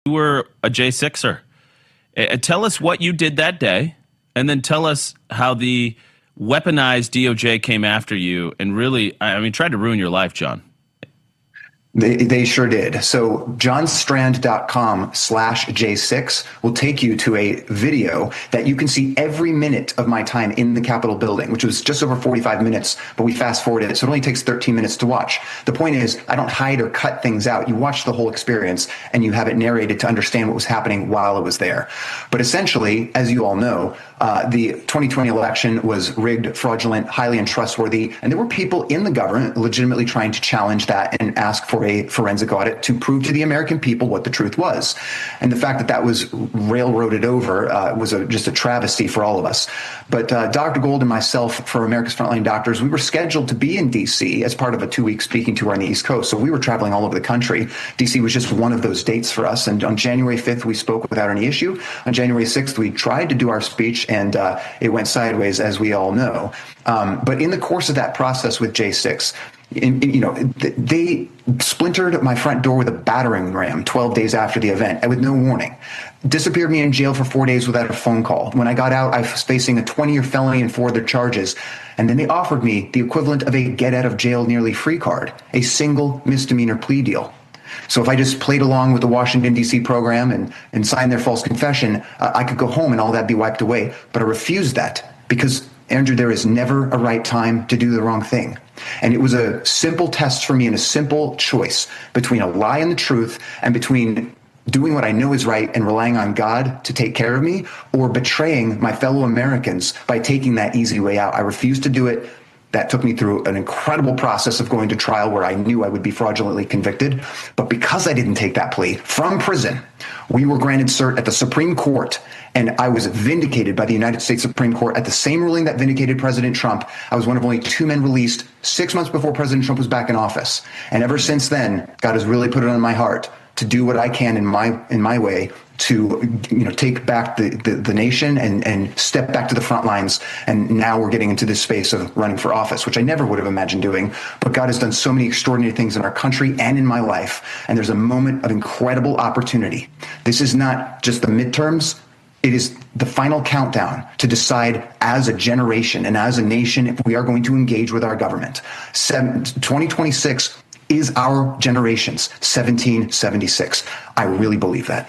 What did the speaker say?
You were a J6er. Tell us what you did that day, and then tell us how the weaponized DOJ came after you and really, I mean, tried to ruin your life, John. They sure did. So johnstrand.com/J6 will take you to a video that you can see every minute of my time in the Capitol building, which was just over 45 minutes, but we fast forwarded it. So it only takes 13 minutes to watch. The point is, I don't hide or cut things out. You watch the whole experience and you have it narrated to understand what was happening while it was there. But essentially, as you all know, the 2020 election was rigged, fraudulent, highly untrustworthy, and there were people in the government legitimately trying to challenge that and ask for a forensic audit to prove to the American people what the truth was. And the fact that that was railroaded over was just a travesty for all of us. But Dr. Gold and myself, for America's Frontline Doctors, we were scheduled to be in D.C. as part of a 2-week speaking tour on the East Coast. So we were traveling all over the country. D.C. was just one of those dates for us. And on January 5th, we spoke without any issue. On January 6th, we tried to do our speech, and it went sideways, as we all know. But in the course of that process with J6, they splintered my front door with a battering ram 12 days after the event, and with no warning. Disappeared me in jail for 4 days without a phone call. When I got out, I was facing a 20-year felony and 4 other charges. And then they offered me the equivalent of a get-out-of-jail nearly free card, a single misdemeanor plea deal. So if I just played along with the Washington, D.C. program and signed their false confession, I could go home and all that be wiped away. But I refused that because, Andrew, there is never a right time to do the wrong thing. And it was a simple test for me and a simple choice between a lie and the truth, and between doing what I know is right and relying on God to take care of me, or betraying my fellow Americans by taking that easy way out. I refused to do it. That took me through an incredible process of going to trial where I knew I would be fraudulently convicted. But because I didn't take that plea from prison, we were granted cert at the Supreme Court, and I was vindicated by the United States Supreme Court at the same ruling that vindicated President Trump. I was one of only 2 men released 6 months before President Trump was back in office. And ever since then, God has really put it on my heart to do what I can in my way to take back the nation and step back to the front lines. And now we're getting into this space of running for office, which I never would have imagined doing. But God has done so many extraordinary things in our country and in my life. And there's a moment of incredible opportunity. This is not just the midterms. It is the final countdown to decide as a generation and as a nation if we are going to engage with our government. 2026 is our generation's 1776. I really believe that.